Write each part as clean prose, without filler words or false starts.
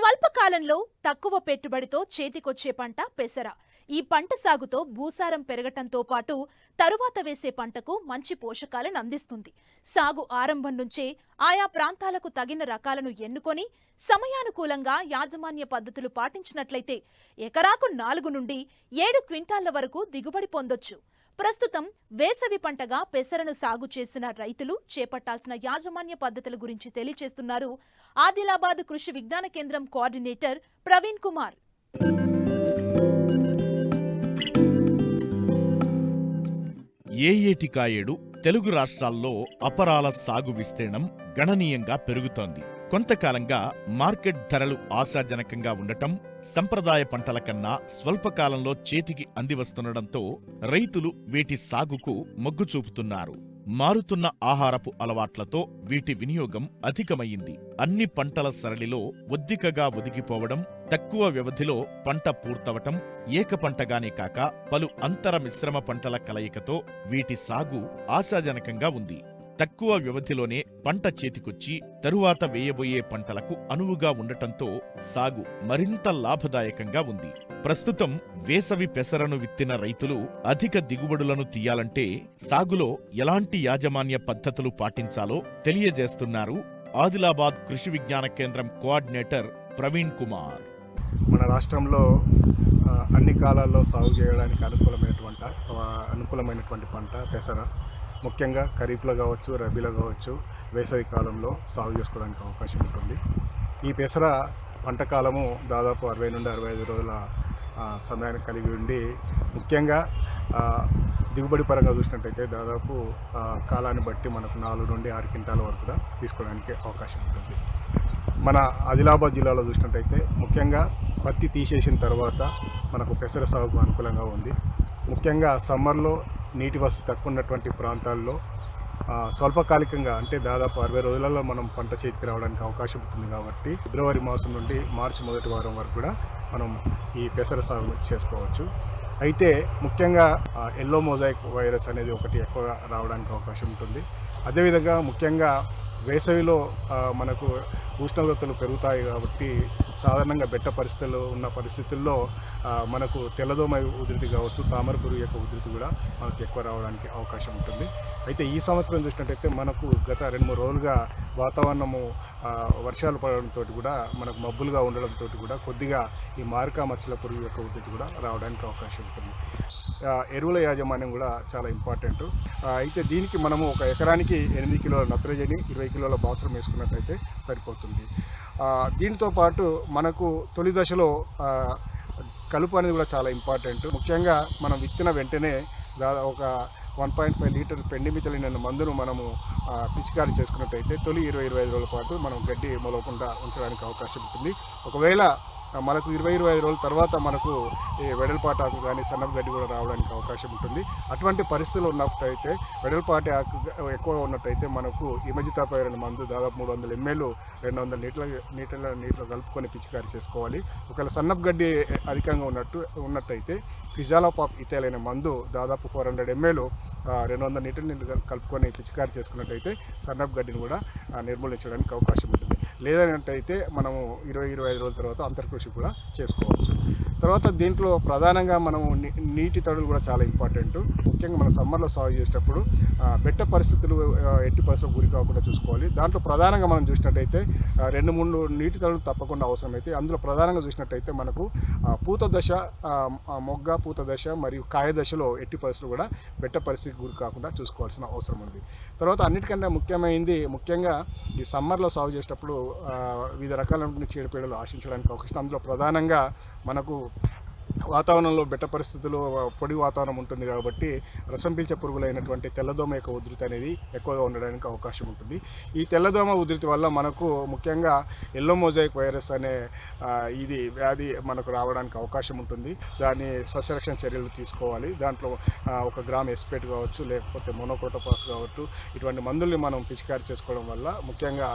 స్వల్పకాలంలో తక్కువ పెట్టుబడితో చేతికొచ్చే పంట పెసర. ఈ పంట సాగుతో భూసారం పెరగటంతో పాటు తరువాత వేసే పంటకు మంచి పోషకాలను అందిస్తుంది. సాగు ఆరంభం నుంచే ఆయా ప్రాంతాలకు తగిన రకాలను ఎన్నుకొని సమయానుకూలంగా యాజమాన్య పద్ధతులు పాటించినట్లయితే ఎకరాకు 4 నుండి 7 క్వింటాళ్ల వరకు దిగుబడి పొందొచ్చు. ప్రస్తుతం వేసవి పంటగా పెసరను సాగు చేసిన రైతులు చేపట్టాల్సిన యాజమాన్య పద్ధతుల గురించి తెలియజేస్తున్నారు ఆదిలాబాద్ కృషి విజ్ఞాన కేంద్రం కోఆర్డినేటర్ ప్రవీణ్ కుమార్. ఏయేటికాయేడు తెలుగు రాష్ట్రాల్లో అపరాల సాగు విస్తీర్ణం గణనీయంగా పెరుగుతోంది. కొంతకాలంగా మార్కెట్ ధరలు ఆశాజనకంగా ఉండటం, సంప్రదాయ పంటల కన్నా స్వల్పకాలంలో చేతికి అందివస్తుండటంతో రైతులు వీటి సాగుకు మొగ్గు చూపుతున్నారు. మారుతున్న ఆహారపు అలవాట్లతో వీటి వినియోగం అధికమయ్యింది. అన్ని పంటల సరళిలో ఒద్దికగా ఒదిగిపోవడం, తక్కువ వ్యవధిలో పంట పూర్తవటం, ఏకపంటగానే కాక పలు అంతర మిశ్రమ పంటల కలయికతో వీటి సాగు ఆశాజనకంగా ఉంది. తక్కువ వ్యవధిలోనే పంట చేతికొచ్చి తరువాత వేయబోయే పంటలకు అనువుగా ఉండటంతో సాగు మరింత లాభదాయకంగా ఉంది. ప్రస్తుతం వేసవి పెసరను విత్తిన రైతులు అధిక దిగుబడులను తీయాలంటే సాగులో ఎలాంటి యాజమాన్య పద్ధతులు పాటించాలో తెలియజేస్తున్నారు ఆదిలాబాద్ కృషి విజ్ఞాన కేంద్రం కోఆర్డినేటర్ ప్రవీణ్ కుమార్. మన రాష్ట్రంలో అన్ని కాలాల్లో సాగు చేయడానికి అనుకూలమైనటువంటి పంట పెసర. ముఖ్యంగా ఖరీఫ్లో కావచ్చు, రబీలో కావచ్చు, వేసవి కాలంలో సాగు చేసుకోవడానికి అవకాశం ఉంటుంది. ఈ పెసర పంట కాలము దాదాపు 60 నుండి 65 రోజుల సమయాన్ని కలిగి ఉండి, ముఖ్యంగా దిగుబడి పరంగా చూసినట్టయితే దాదాపు కాలాన్ని బట్టి మనకు 4 నుండి 6 క్వింటాల వరకు కూడా తీసుకోవడానికి అవకాశం ఉంటుంది. మన ఆదిలాబాద్ జిల్లాలో చూసినట్టయితే ముఖ్యంగా పత్తి తీసేసిన తర్వాత మనకు పెసర సాగుకు అనుకూలంగా ఉంది. ముఖ్యంగా సమ్మర్లో నీటి వసతి తక్కువ ఉన్నటువంటి ప్రాంతాల్లో స్వల్పకాలికంగా అంటే దాదాపు 60 రోజులలో మనం పంట చేతికి రావడానికి అవకాశం ఉంటుంది. కాబట్టి ఫిబ్రవరి మాసం నుండి మార్చి మొదటి వారం వరకు కూడా మనం ఈ పెసర సాగు చేసుకోవచ్చు. అయితే ముఖ్యంగా ఎల్లో మొజాయిక్ వైరస్ అనేది ఒకటి ఎక్కువగా రావడానికి అవకాశం ఉంటుంది. అదేవిధంగా ముఖ్యంగా వేసవిలో మనకు ఉష్ణోగ్రతలు పెరుగుతాయి కాబట్టి సాధారణంగా బెట్ట పరిస్థితుల్లో ఉన్న పరిస్థితుల్లో మనకు తెల్లదోమ ఉధృతి కావచ్చు, తామర పురుగు యొక్క ఉధృతి కూడా మనకు ఎక్కువ రావడానికి అవకాశం ఉంటుంది. అయితే ఈ సంవత్సరం చూసినట్టయితే మనకు గత 2-3 రోజులుగా వాతావరణము వర్షాలు పడడంతో కూడా మనకు మబ్బులుగా ఉండడంతో కూడా కొద్దిగా ఈ మారకా మచ్చల పురుగు యొక్క ఉధృతి కూడా రావడానికి అవకాశం ఉంటుంది. ఎరువుల యాజమాన్యం కూడా చాలా ఇంపార్టెంట్. అయితే దీనికి మనము ఒక ఎకరానికి 8 కిలోల నత్రజని, 20 కిలోల భాస్వరం వేసుకున్నట్టయితే సరిపోతుంది. దీంతో పాటు మనకు తొలి దశలో కలుపు అనేది కూడా చాలా ఇంపార్టెంట్. ముఖ్యంగా మనం విత్తిన వెంటనే ఒక 1.5 లీటర్ పెండిమిథలిన్ అనే మందును మనము పిచికారీ చేసుకున్నట్టయితే తొలి 20-25 రోజుల పాటు మనం గడ్డి మొలవకుండా ఉంచడానికి అవకాశం ఉంటుంది. ఒకవేళ మనకు 20-25 రోజుల తర్వాత మనకు ఈ వెడల్పాటి ఆకు కానీ సన్నపు గడ్డి కూడా రావడానికి అవకాశం ఉంటుంది. అటువంటి పరిస్థితులు ఉన్నట్టయితే వెడల్పాటి ఆకు ఎక్కువ ఉన్నట్టయితే మనకు ఇమజితాపైరన్ మందు దాదాపు 300 ml 200 నీటిలో కలుపుకొని పిచికారీ చేసుకోవాలి. ఒకవేళ సన్నపు గడ్డి అధికంగా ఉన్నట్టయితే ఫిజాలోపాప్ ఇథైల్ అనే మందు దాదాపు 400 ml 200 నీళ్ళు కలుపుకొని పిచికారీ చేసుకున్నట్టయితే సన్నపు గడ్డిని కూడా నిర్మూలించడానికి అవకాశం ఉంటుంది. లేదన్నట్టయితే మనము 20-25 రోజుల తర్వాత అంతర్కృషి కూడా చేసుకోవచ్చు. తర్వాత దీంట్లో ప్రధానంగా మనము నీటి తడులు కూడా చాలా ఇంపార్టెంట్. ముఖ్యంగా మన సమ్మర్లో సాగు చేసేటప్పుడు బెట్ట పరిస్థితులు ఎట్టి పరిస్థితులు గురి కాకుండా చూసుకోవాలి. దాంట్లో ప్రధానంగా మనం చూసినట్టయితే 2-3 నీటి తడులు తప్పకుండా అవసరమైతే అందులో ప్రధానంగా చూసినట్టయితే మనకు పూత దశ, మొగ్గ పూత దశ మరియు కాయ దశలో ఎట్టి పరిస్థితులు కూడా బెట్ట పరిస్థితికి గురి కాకుండా చూసుకోవాల్సిన అవసరం ఉంది. తర్వాత అన్నిటికంటే ముఖ్యంగా ఈ సమ్మర్లో సాగు చేసేటప్పుడు వివిధ రకాలైన చీడపీడలు ఆశించడానికి అవకాశం. అందులో ప్రధానంగా మనకు వాతావరణంలో బెట్ట పరిస్థితులు పొడి వాతావరణం ఉంటుంది కాబట్టి రసం పీల్చే పురుగులైనటువంటి తెల్లదోమ యొక్క ఉధృతి అనేది ఎక్కువగా ఉండడానికి అవకాశం ఉంటుంది. ఈ తెల్లదోమ ఉధృతి వల్ల మనకు ముఖ్యంగా ఎల్లో మొజాయిక్ వైరస్ అనే ఇది వ్యాధి మనకు రావడానికి అవకాశం ఉంటుంది. దాన్ని సస్యరక్షణ చర్యలు తీసుకోవాలి. దాంట్లో 1 గ్రామ్ ఎస్పేట్ కావచ్చు, లేకపోతే మోనోక్రోటోపాస్ కావచ్చు, ఇటువంటి మందుల్ని మనం పిచికారీ చేసుకోవడం వల్ల ముఖ్యంగా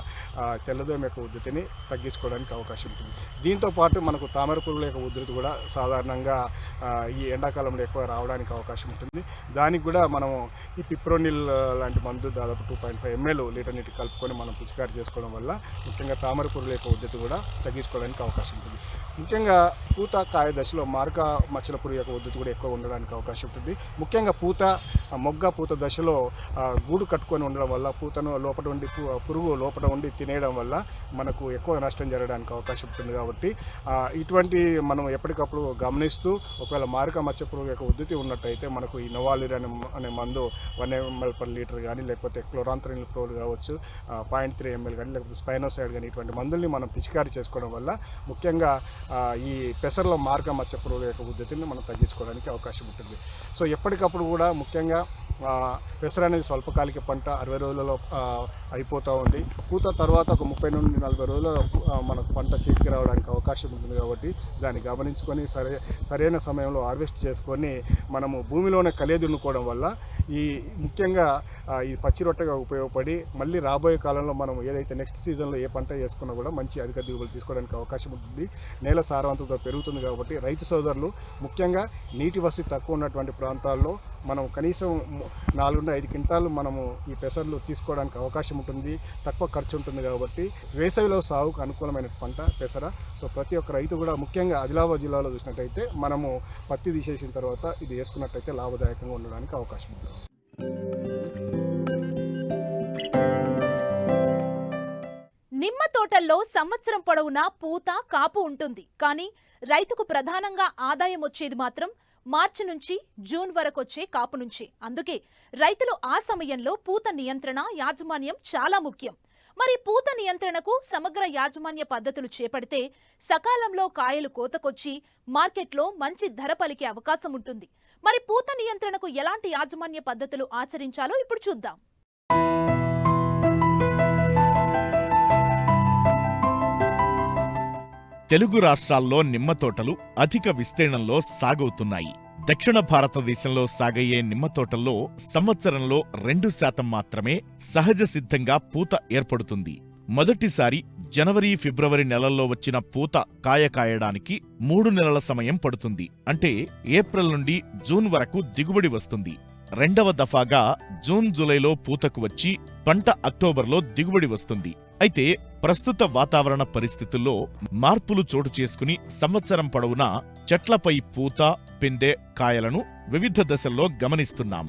తెల్లదోమ యొక్క ఉధృతిని తగ్గించుకోవడానికి అవకాశం ఉంటుంది. దీంతో పాటు మనకు తామర పురుగుల యొక్క ఉధృతి కూడా సాధారణంగా కారణంగా ఈ ఎండాకాలంలో ఎక్కువ రావడానికి అవకాశం ఉంటుంది. దానికి కూడా మనము ఈ పిప్రోనిల్ లాంటి మందు దాదాపు 2.5 ml లీటర్ నీటి కలుపుకొని మనం పిచికారి చేసుకోవడం వల్ల ముఖ్యంగా తామర పురుగుల యొక్క ఉద్ధృతి కూడా తగ్గించుకోవడానికి అవకాశం ఉంటుంది. ముఖ్యంగా పూత కాయ దశలో మారక మచ్చల పురుగు యొక్క ఉద్ధృతి కూడా ఎక్కువ ఉండడానికి అవకాశం ఉంటుంది. ముఖ్యంగా మొగ్గ పూత దశలో గూడు కట్టుకొని ఉండడం వల్ల పూతను లోపల ఉండి పురుగు లోపల ఉండి తినేయడం వల్ల మనకు ఎక్కువ నష్టం జరగడానికి అవకాశం ఉంటుంది. కాబట్టి ఇటువంటి మనం ఎప్పటికప్పుడు గమనిస్తూ ఒకవేళ మారక మచ్చ పురుగు యొక్క ఉద్ధృతి ఉన్నట్టయితే మనకు ఈ నోవాలిర్ అనే మందు 1 ml per లీటర్ కానీ లేకపోతే క్లోరాంథ్రిన్ ప్రోల్ కావచ్చు 0.3 ml కానీ లేకపోతే స్పైనోసైడ్ కానీ ఇటువంటి మందుల్ని మనం పిచికారీ చేసుకోవడం వల్ల ముఖ్యంగా ఈ పెసరలో మారక మచ్చ పురుగు యొక్క ఉద్ధృతిని మనం తగ్గించుకోవడానికి అవకాశం ఉంటుంది. సో ఎప్పటికప్పుడు కూడా ముఖ్యంగా పెసర అనేది స్వల్పకాలిక పంట 60 రోజులలో అయిపోతూ ఉంది. పూత తర్వాత ఒక 30 నుండి 40 రోజుల్లో మనకు పంట చేతికి రావడానికి అవకాశం ఉంటుంది. కాబట్టి దాన్ని గమనించుకొని సరైన సమయంలో హార్వెస్ట్ చేసుకొని మనము భూమిలోనే కలియదున్నుకోవడం వల్ల ఈ ముఖ్యంగా ఈ పచ్చి రొట్టెగా ఉపయోగపడి మళ్ళీ రాబోయే కాలంలో మనం ఏదైతే నెక్స్ట్ సీజన్లో ఏ పంట చేసుకున్నా కూడా మంచి అధిక దిగుబడులు తీసుకోవడానికి అవకాశం ఉంటుంది. నేల సారవంతత పెరుగుతుంది. కాబట్టి రైతు సోదరులు ముఖ్యంగా నీటి వసతి తక్కువ ఉన్నటువంటి ప్రాంతాల్లో మనం కనీసం 4 నుండి 5 క్వింటాలు మనము ఈ పెసర్లు తీసుకోవడానికి అవకాశం ఉంటుంది. తక్కువ ఖర్చు ఉంటుంది. కాబట్టి వేసవిలో సాగుకు అనుకూలమైన పంట పెసర. సో ప్రతి ఒక్క రైతు కూడా ముఖ్యంగా ఆదిలాబాద్ జిల్లాలో చూసినట్టయితే మనము పత్తి తీసేసిన తర్వాత ఇది వేసుకున్నట్టయితే లాభదాయకంగా ఉండడానికి అవకాశం ఉంటుంది. నిమ్మ తోటల్లో సంవత్సరం పొడవునా పూత కాపు ఉంటుంది. కానీ రైతుకు ప్రధానంగా ఆదాయం వచ్చేది మాత్రం మార్చి నుంచి జూన్ వరకొచ్చే కాపు నుంచి. అందుకే రైతులు ఆ సమయంలో పూత నియంత్రణ యాజమాన్యం చాలా ముఖ్యం. మరి పూత నియంత్రణకు సమగ్ర యాజమాన్య పద్ధతులు చేపడితే సకాలంలో కాయలు కోతకొచ్చి మార్కెట్లో మంచి ధర పలికే అవకాశం ఉంటుంది. మరి పూత నియంత్రణకు ఎలాంటి యాజమాన్య పద్ధతులు ఆచరించాలో ఇప్పుడు చూద్దాం. తెలుగు రాష్ట్రాల్లో నిమ్మ తోటలు అధిక విస్తీర్ణంలో సాగవుతున్నాయి. దక్షిణ భారతదేశంలో సాగయ్యే నిమ్మ తోటల్లో సంవత్సరంలో 2% మాత్రమే సహజ సిద్ధంగా పూత ఏర్పడుతుంది. మొదటిసారి జనవరి, ఫిబ్రవరి నెలల్లో వచ్చిన పూత కాయడానికి 3 నెలల సమయం పడుతుంది. అంటే ఏప్రిల్ నుండి జూన్ వరకు దిగుబడి వస్తుంది. రెండవ దఫాగా జూన్, జూలైలో పూతకు వచ్చి పంట అక్టోబర్లో దిగుబడి వస్తుంది. అయితే ప్రస్తుత వాతావరణ పరిస్థితుల్లో మార్పులు చోటు చేసుకుని సంవత్సరం పొడవునా చెట్లపై పూత, పిందె, కాయలను వివిధ దశల్లో గమనిస్తున్నాం.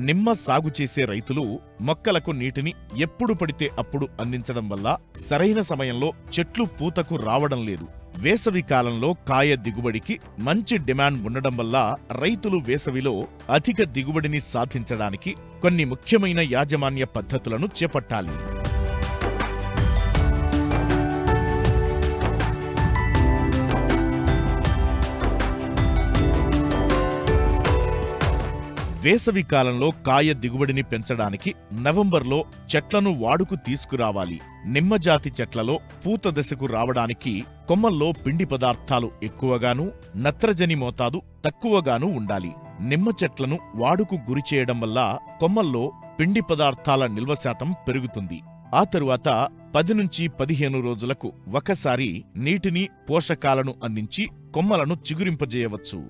నిమ్మ సాగు చేసే రైతులు మొక్కలకు నీటిని ఎప్పుడు పడితే అప్పుడు అందించడం వల్ల సరైన సమయంలో చెట్లు పూతకు రావడం లేదు. వేసవి కాలంలో కాయ దిగుబడికి మంచి డిమాండ్ ఉండడం వల్ల రైతులు వేసవిలో అధిక దిగుబడిని సాధించడానికి కొన్ని ముఖ్యమైన యాజమాన్య పద్ధతులను చేపట్టాలి. వేసవి కాలంలో కాయ దిగుబడిని పెంచడానికి నవంబర్లో చెట్లను వాడుకు తీసుకురావాలి. నిమ్మజాతి చెట్లలో పూత దశకు రావడానికి కొమ్మల్లో పిండి పదార్థాలు ఎక్కువగాను, నత్రజని మోతాదు తక్కువగాను ఉండాలి. నిమ్మ చెట్లను వాడుకు గురిచేయడం వల్ల కొమ్మల్లో పిండి పదార్థాల నిల్వ శాతం పెరుగుతుంది. ఆ తరువాత 10 నుంచి 15 రోజులకు ఒకసారి నీటిని, పోషకాలను అందించి కొమ్మలను చిగురింపజేయవచ్చు.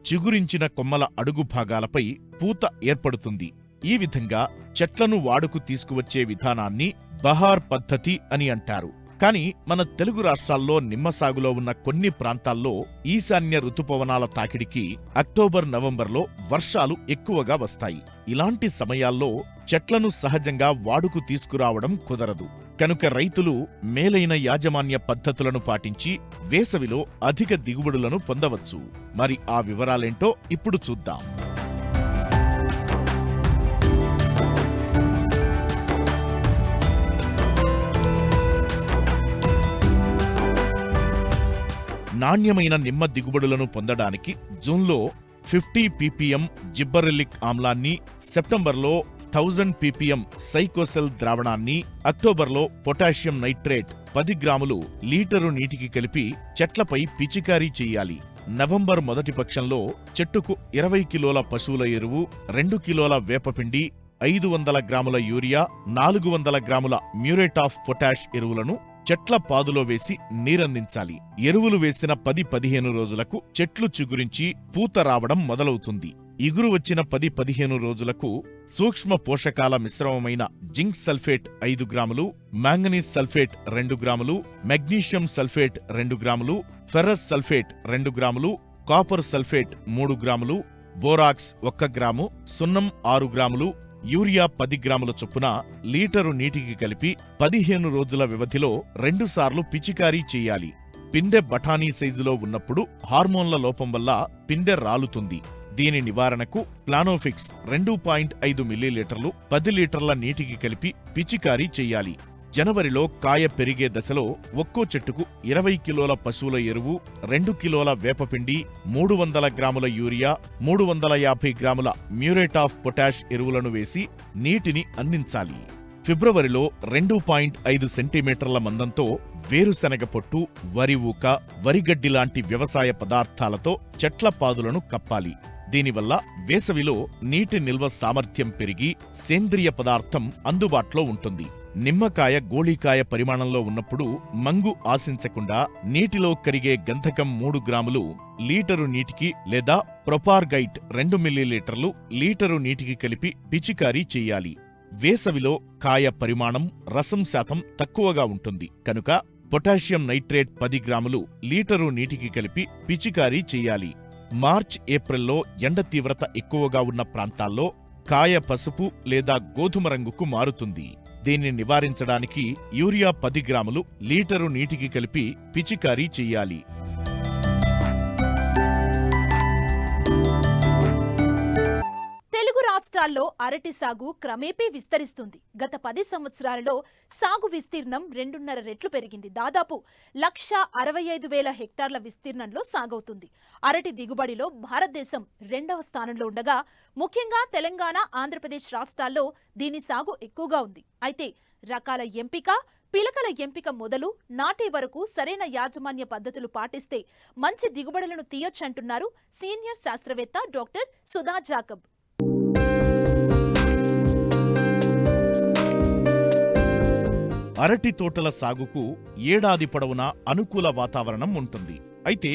చిగురించిన కొమ్మల అడుగు భాగాలపై పూత ఏర్పడుతుంది. ఈ విధంగా చెట్లను వాడుకు తీసుకువచ్చే విధానాన్ని బహార్ పద్ధతి అని అంటారు. కానీ మన తెలుగు రాష్ట్రాల్లో నిమ్మ సాగులో ఉన్న కొన్ని ప్రాంతాల్లో ఈశాన్య ఋతుపవనాల తాకిడికి అక్టోబర్, నవంబర్లో వర్షాలు ఎక్కువగా వస్తాయి. ఇలాంటి సమయాల్లో చెట్లను సహజంగా వాడుకు తీసుకురావడం కుదరదు. కనుక రైతులు మేలైన యాజమాన్య పద్ధతులను పాటించి వేసవిలో అధిక దిగుబడులను పొందవచ్చు. మరి ఆ వివరాలేంటో ఇప్పుడు చూద్దాం. నాణ్యమైన నిమ్మ దిగుబడులను పొందడానికి జూన్లో 50 ppm జిబ్బరెల్లిక్ ఆమ్లాన్ని, సెప్టెంబర్లో 1000 ppm సైకోసెల్ ద్రావణాన్ని, అక్టోబర్లో పొటాషియం నైట్రేట్ 10 గ్రాములు లీటరు నీటికి కలిపి చెట్లపై పిచికారీ చెయ్యాలి. నవంబర్ మొదటి పక్షంలో చెట్టుకు 20 కిలోల పశువుల ఎరువు, 2 కిలోల వేపపిండి, 500 గ్రాముల యూరియా, 400 గ్రాముల మ్యూరేట్ ఆఫ్ పొటాష్ ఎరువులను చెట్ల పాదులో వేసి నీరందించాలి. ఎరువులు వేసిన 10-15 రోజులకు చెట్లు చిగురించి పూత రావడం మొదలవుతుంది. ఇగురు వచ్చిన 10-15 రోజులకు సూక్ష్మ పోషకాల మిశ్రమమైన జింక్ సల్ఫేట్ 5 గ్రాములు, మాంగనీస్ సల్ఫేట్ 2 గ్రాములు, మెగ్నీషియం సల్ఫేట్ 2 గ్రాములు, ఫెర్రస్ సల్ఫేట్ 2 గ్రాములు, కాపర్ సల్ఫేట్ 3 గ్రాములు, బోరాక్స్ 1 గ్రాము, సున్నం 6 గ్రాములు, యూరియా 10 గ్రాముల చొప్పున లీటరు నీటికి కలిపి 15 రోజుల వ్యవధిలో 2 సార్లు పిచికారీ చేయాలి. పిందె బఠానీ సైజులో ఉన్నప్పుడు హార్మోన్ల లోపం వల్ల పిందె రాలుతుంది. దీని నివారణకు ప్లానోఫిక్స్ 2.5 మిల్లీలీటర్లు 10 లీటర్ల నీటికి కలిపి పిచికారీ చెయ్యాలి. జనవరిలో కాయ పెరిగే దశలో ఒక్కో చెట్టుకు 20 కిలోల పశువుల ఎరువు, 2 కిలోల వేపపిండి, 300 గ్రాముల యూరియా, 350 గ్రాముల మ్యూరేట్ ఆఫ్ పొటాష్ ఎరువులను వేసి నీటిని అందించాలి. ఫిబ్రవరిలో 2.5 సెంటీమీటర్ల మందంతో వేరుశనగ పొట్టు, వరి ఊక, వరిగడ్డి లాంటి వ్యవసాయ పదార్థాలతో చెట్ల పాదులను కప్పాలి. దీనివల్ల వేసవిలో నీటి నిల్వ సామర్థ్యం పెరిగి సేంద్రియ పదార్థం అందుబాటులో ఉంటుంది. నిమ్మకాయ గోళీకాయ పరిమాణంలో ఉన్నప్పుడు మంగు ఆశించకుండా నీటిలో కరిగే గంధకం 3 గ్రాములు లీటరు నీటికి లేదా ప్రొపార్గైట్ 2 మిల్లీలీటర్లు లీటరు నీటికి కలిపి పిచికారీ చెయ్యాలి. వేసవిలో కాయ పరిమాణం, రసం శాతం తక్కువగా ఉంటుంది కనుక పొటాషియం నైట్రేట్ 10 గ్రాములు లీటరు నీటికి కలిపి పిచికారీ చెయ్యాలి. మార్చ్, ఏప్రిల్లో ఎండ తీవ్రత ఎక్కువగా ఉన్న ప్రాంతాల్లో కాయ పసుపు లేదా గోధుమ రంగుకు మారుతుంది. దీన్ని నివారించడానికి యూరియా 10 గ్రాములు లీటరు నీటికి కలిపి పిచికారీ చెయ్యాలి. తెలుగు రాష్ట్రాల్లో అరటి సాగు క్రమేపీ విస్తరిస్తుంది. గత 10 సంవత్సరాలలో సాగు విస్తీర్ణం 2.5 రెట్లు పెరిగింది. దాదాపు 1,65,000 హెక్టార్ల విస్తీర్ణంలో సాగవుతుంది. అరటి దిగుబడిలో భారతదేశం 2వ స్థానంలో ఉండగా ముఖ్యంగా తెలంగాణ, ఆంధ్రప్రదేశ్ రాష్ట్రాల్లో దీని సాగు ఎక్కువగా ఉంది. అయితే రకాల ఎంపిక, పిలకల ఎంపిక మొదలు నాటే వరకు సరైన యాజమాన్య పద్ధతులు పాటిస్తే మంచి దిగుబడులను తీయొచ్చంటున్నారు సీనియర్ శాస్త్రవేత్త డాక్టర్ సుధా జాకబ్. అరటి తోటల సాగుకు ఏడాది పొడవునా అనుకూల వాతావరణం ఉంటుంది. అయితే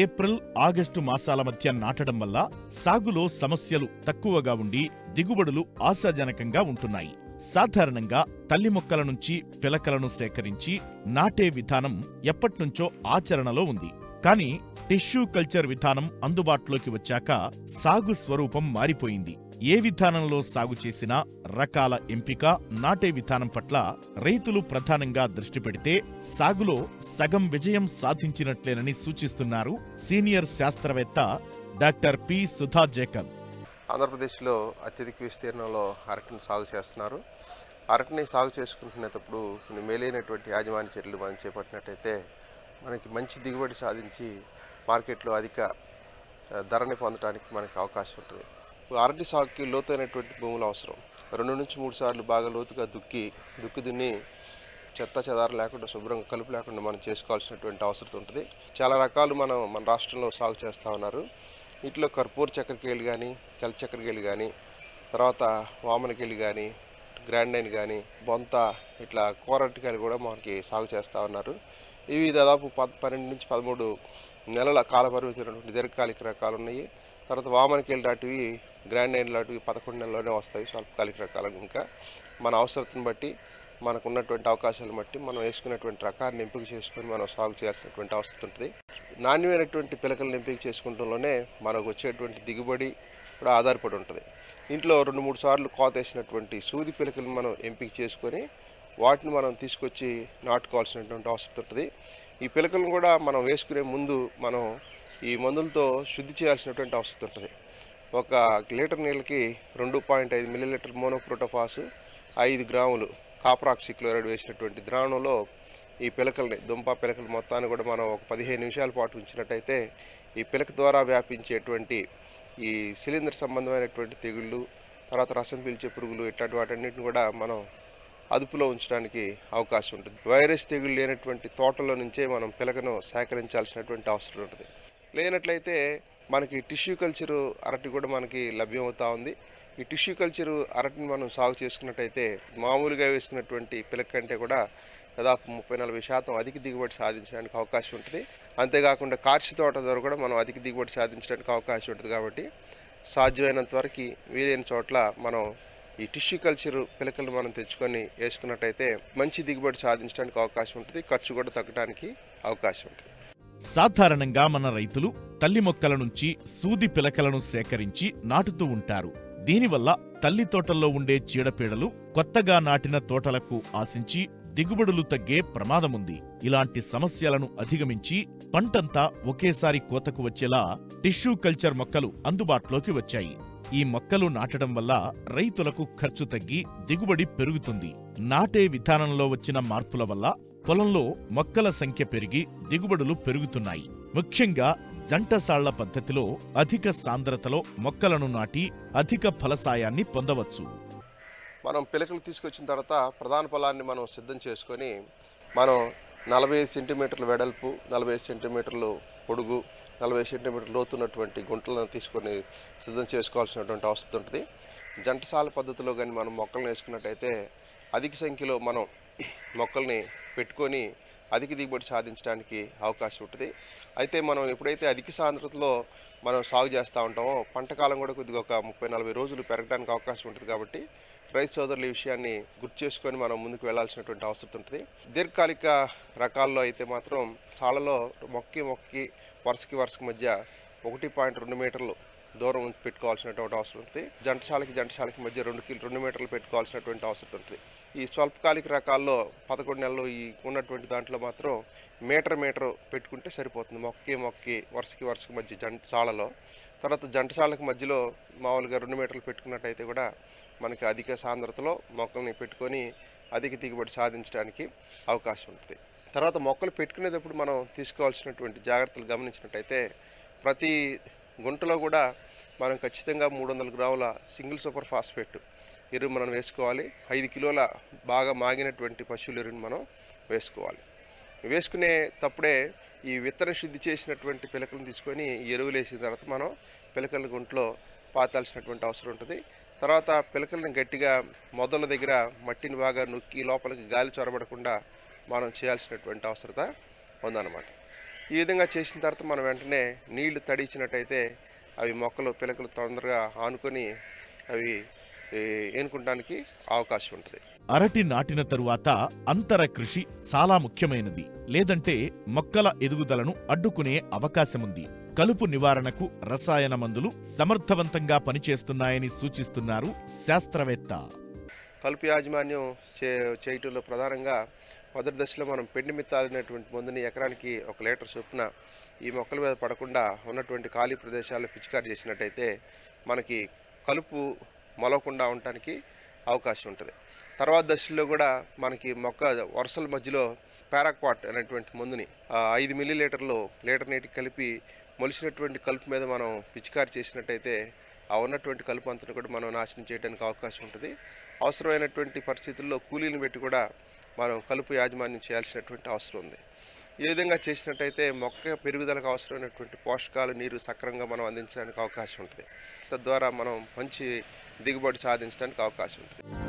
ఏప్రిల్, ఆగస్టు మాసాల మధ్య నాటడం వల్ల సాగులో సమస్యలు తక్కువగా ఉండి దిగుబడులు ఆశాజనకంగా ఉంటున్నాయి. సాధారణంగా తల్లి మొక్కల నుంచి పిలకలను సేకరించి నాటే విధానం ఎప్పట్నుంచో ఆచరణలో ఉంది. కానీ టిష్యూ కల్చర్ విధానం అందుబాటులోకి వచ్చాక సాగు స్వరూపం మారిపోయింది. ఏ విధానంలో సాగు చేసినా రకాల ఎంపిక, నాటే విధానం పట్ల రైతులు ప్రధానంగా దృష్టి పెడితే సాగులో సగం విజయం సాధించినట్లేనని సూచిస్తున్నారు సీనియర్ శాస్త్రవేత్త డాక్టర్ పి. సుధా జాకబ్. ఆంధ్రప్రదేశ్లో అత్యధిక విస్తీర్ణంలో అరటిని సాగు చేస్తున్నారు. అరటిని సాగు చేసుకుంటున్నప్పుడు కొన్ని మేలైనటువంటి యాజమాన్య చర్యలు మనం చేపట్టినట్టయితే మనకి మంచి దిగుబడి సాధించి మార్కెట్లో అధిక ధరని పొందడానికి మనకి అవకాశం ఉంటుంది. అరటి సాగుకి లోతైనటువంటి భూములు అవసరం. 2 నుంచి 3 సార్లు బాగా లోతుగా దుక్కి దున్ని చెత్త చెదారం లేకుండా, శుభ్రంగా కలుపు లేకుండా మనం చేసుకోవాల్సినటువంటి అవసరం ఉంటుంది. చాలా రకాలు మన రాష్ట్రంలో సాగు చేస్తూ ఉన్నారు. వీటిలో కర్పూర్ చక్కెరకేళి కానీ, తెల్ల చక్కెరకేళి కానీ, తర్వాత వామనకేళి కానీ, గ్రాండైన్ కానీ, బొంత, ఇట్లా కూరటికాయలు కూడా మనకి సాగు చేస్తూ ఉన్నారు. ఇవి దాదాపు 12 నుంచి 13 నెలల కాల పరిమితి దీర్ఘకాలిక రకాలు ఉన్నాయి. తర్వాత వామనకేళి లాంటివి, గ్రాండైన్ లాంటివి 11 నెలల్లోనే వస్తాయి. స్వల్పకాలిక రకాలు ఇంకా మన అవసరతను బట్టి, మనకు ఉన్నటువంటి అవకాశాలను బట్టి మనం వేసుకున్నటువంటి రకాన్ని ఎంపిక చేసుకొని మనం సాగు చేయాల్సినటువంటి అవసరం ఉంటుంది. నాణ్యమైనటువంటి పిలకలను ఎంపిక చేసుకుంటంలోనే మనకు వచ్చేటువంటి దిగుబడి కూడా ఆధారపడి ఉంటుంది. ఇంట్లో 2-3 సార్లు కోత వేసినటువంటి సూది పిలకలను మనం ఎంపిక చేసుకొని వాటిని మనం తీసుకొచ్చి నాటుకోవాల్సినటువంటి అవసరం ఉంటుంది. ఈ పిలకలను కూడా మనం వేసుకునే ముందు మనం ఈ మందులతో శుద్ధి చేయాల్సినటువంటి అవసరం ఉంటుంది. 1 లీటర్ నీళ్ళకి 2.5 మిల్లీలీటర్ మోనోక్రోటోఫాస్, 5 గ్రాములు కాపరాక్సిక్లోరైడ్ వేసినటువంటి ద్రావణంలో ఈ పిలకల్ని, దుంప పిలకలు మొత్తాన్ని కూడా మనం ఒక 15 నిమిషాల పాటు ఉంచినట్టయితే ఈ పిలక ద్వారా వ్యాపించేటువంటి ఈ శిలీంధ్ర సంబంధమైనటువంటి తెగుళ్ళు, తర్వాత రసం పీల్చే పురుగులు, ఇట్లాంటి వాటన్నిటిని కూడా మనం అదుపులో ఉంచడానికి అవకాశం ఉంటుంది. వైరస్ తెగులు లేనటువంటి తోటలో నుంచే మనం పిలకను సేకరించాల్సినటువంటి అవసరం ఉంటుంది. లేనట్లయితే మనకి టిష్యూ కల్చరు అరటి కూడా మనకి లభ్యమవుతూ ఉంది. ఈ టిష్యూ కల్చరు అరటిని మనం సాగు చేసుకున్నట్టయితే మామూలుగా వేసుకున్నటువంటి పిలక కంటే కూడా దాదాపు 30-40% అధిక దిగుబడి సాధించడానికి అవకాశం ఉంటుంది. అంతేకాకుండా కార్చి తోట ద్వారా కూడా మనం అధిక దిగుబడి సాధించడానికి అవకాశం ఉంటుంది. కాబట్టి సాధ్యమైనంత వరకు వీలైన చోట్ల మనం ఈ టిష్యూ కల్చర్ పిలకలు మనం తెచ్చుకొని వేసుకున్నట్టయితే మంచి దిగుబడి సాధించడానికి అవకాశం ఉంటుంది. ఖర్చు కూడా తగ్గడానికి అవకాశం ఉంటుంది. సాధారణంగా మన రైతులు తల్లి మొక్కల నుంచి సూది పిలకలను సేకరించి నాటుతూ ఉంటారు. దీనివల్ల తల్లి తోటల్లో ఉండే చీడపీడలు కొత్తగా నాటిన తోటలకు ఆశించి దిగుబడులు తగ్గే ప్రమాదముంది. ఇలాంటి సమస్యలను అధిగమించి పంటంతా ఒకేసారి కోతకు వచ్చేలా టిష్యూ కల్చర్ మొక్కలు అందుబాటులోకి వచ్చాయి. ఈ మొక్కలు నాటడం వల్ల రైతులకు ఖర్చు తగ్గి దిగుబడి పెరుగుతుంది. నాటే విధానంలో వచ్చిన మార్పుల వల్ల పొలంలో మొక్కల సంఖ్య పెరిగి దిగుబడులు పెరుగుతున్నాయి. ముఖ్యంగా జంటసాళ్ల పద్ధతిలో అధిక సాంద్రతలో మొక్కలను నాటి అధిక ఫలసాయాన్ని పొందవచ్చు. మనం పిలకలు తీసుకొచ్చిన తర్వాత ప్రధాన పొలాన్ని మనం సిద్ధం చేసుకొని మనం 45 సెంటీమీటర్ల వెడల్పు, 45 సెంటీమీటర్లు పొడుగు, 40 సెంటీమీటర్ల లోతున్నటువంటి గుంటలను తీసుకొని సిద్ధం చేసుకోవాల్సినటువంటి అవసరం ఉంటుంది. జంటసాల పద్ధతిలో కానీ మనం మొక్కలను వేసుకున్నట్టయితే అధిక సంఖ్యలో మనం మొక్కల్ని పెట్టుకొని అధిక దిగుబడి సాధించడానికి అవకాశం ఉంటుంది. అయితే మనం ఎప్పుడైతే అధిక సాంద్రతలో మనం సాగు చేస్తూ ఉంటామో పంట కాలం కూడా కొద్దిగా ఒక 30-40 రోజులు పెరగడానికి అవకాశం ఉంటుంది. కాబట్టి రైతు సోదరులు ఈ విషయాన్ని గుర్తు చేసుకొని మనం ముందుకు వెళ్లాల్సినటువంటి అవసరం ఉంటుంది. దీర్ఘకాలిక రకాల్లో అయితే మాత్రం సాలలో మొక్కకి వరుసకి మధ్య 1.2 మీటర్లు దూరం పెట్టుకోవాల్సినటువంటి అవసరం ఉంటుంది. జంటసాలకి మధ్య 2 మీటర్లు పెట్టుకోవాల్సినటువంటి అవసరం ఉంటుంది. ఈ స్వల్పకాలిక రకాల్లో 11 నెలలు ఈ ఉన్నటువంటి దాంట్లో మాత్రం మీటర్ పెట్టుకుంటే సరిపోతుంది. మొక్కకి వరుసకి మధ్య జంటసాలలో. తర్వాత జంటసాలకు మధ్యలో మామూలుగా 2 మీటర్లు పెట్టుకున్నట్టయితే కూడా మనకి అధిక సాంద్రతలో మొక్కల్ని పెట్టుకొని అధిక దిగుబడి సాధించడానికి అవకాశం ఉంటుంది. తర్వాత మొక్కలు పెట్టుకునేటప్పుడు మనం తీసుకోవాల్సినటువంటి జాగ్రత్తలు గమనించినట్టయితే ప్రతి గుంటలో కూడా మనం ఖచ్చితంగా 300 గ్రాముల సింగిల్ సూపర్ ఫాస్ఫేట్ ఎరువు మనం వేసుకోవాలి. 5 కిలోల బాగా మాగినటువంటి పశువుల ఎరువుని మనం వేసుకోవాలి. వేసుకునే తప్పుడే ఈ విత్తన శుద్ధి చేసినటువంటి పిలకలను తీసుకొని ఎరువులు వేసిన తర్వాత మనం పిలకల గుంటలో పాతాల్సినటువంటి అవసరం ఉంటుంది. తర్వాత పిలకలను గట్టిగా మొదల దగ్గర మట్టిని బాగా నొక్కి లోపలికి గాలి చొరబడకుండా మనం చేయాల్సినటువంటి అవసరత ఉందన్నమాట. ఈ విధంగా చేసిన తర్వాత మనం వెంటనే నీళ్లు తడిచినట్టయితే అవి పిలకలు తొందరగా ఆనుకొని అవి ఏనుకుంటానికి అవకాశం ఉంటుంది. అరటి నాటిన తరువాత అంతర కృషి చాలా ముఖ్యమైనది. లేదంటే మొక్కల ఎదుగుదలను అడ్డుకునే అవకాశముంది. కలుపు నివారణకు రసాయన మందులు సమర్థవంతంగా పనిచేస్తున్నాయని సూచిస్తున్నారు శాస్త్రవేత్త. కలుపు యాజమాన్యం చేయటంలో ప్రధానంగా మొదటి దశలో మనం పెండిమిత్తాలు అనేటువంటి మందుని ఎకరానికి 1 లీటర్ చొప్పున ఈ మొక్కల మీద పడకుండా ఉన్నటువంటి ఖాళీ ప్రదేశాల్లో పిచికారి చేసినట్టయితే మనకి కలుపు మొలవకుండా ఉండటానికి అవకాశం ఉంటుంది. తర్వాత దశలో కూడా మనకి మొక్క వరుసల మధ్యలో పారాక్వాట్ అనేటువంటి మందుని 5 మిల్లీలీటర్లు లీటర్ నీటికి కలిపి మొలిసినటువంటి కలుపు మీద మనం పిచికారి చేసినట్టయితే ఆ ఉన్నటువంటి కలుపు అంతను కూడా మనం నాశనం చేయడానికి అవకాశం ఉంటుంది. అవసరమైనటువంటి పరిస్థితుల్లో కూలీలను పెట్టి కూడా మనం కలుపు యాజమాన్యం చేయాల్సినటువంటి అవసరం ఉంది. ఈ విధంగా చేసినట్టయితే మొక్క పెరుగుదలకు అవసరమైనటువంటి పోషకాలు, నీరు సక్రమంగా మనం అందించడానికి అవకాశం ఉంటుంది. తద్వారా మనం మంచి దిగుబడి సాధించడానికి అవకాశం ఉంటుంది.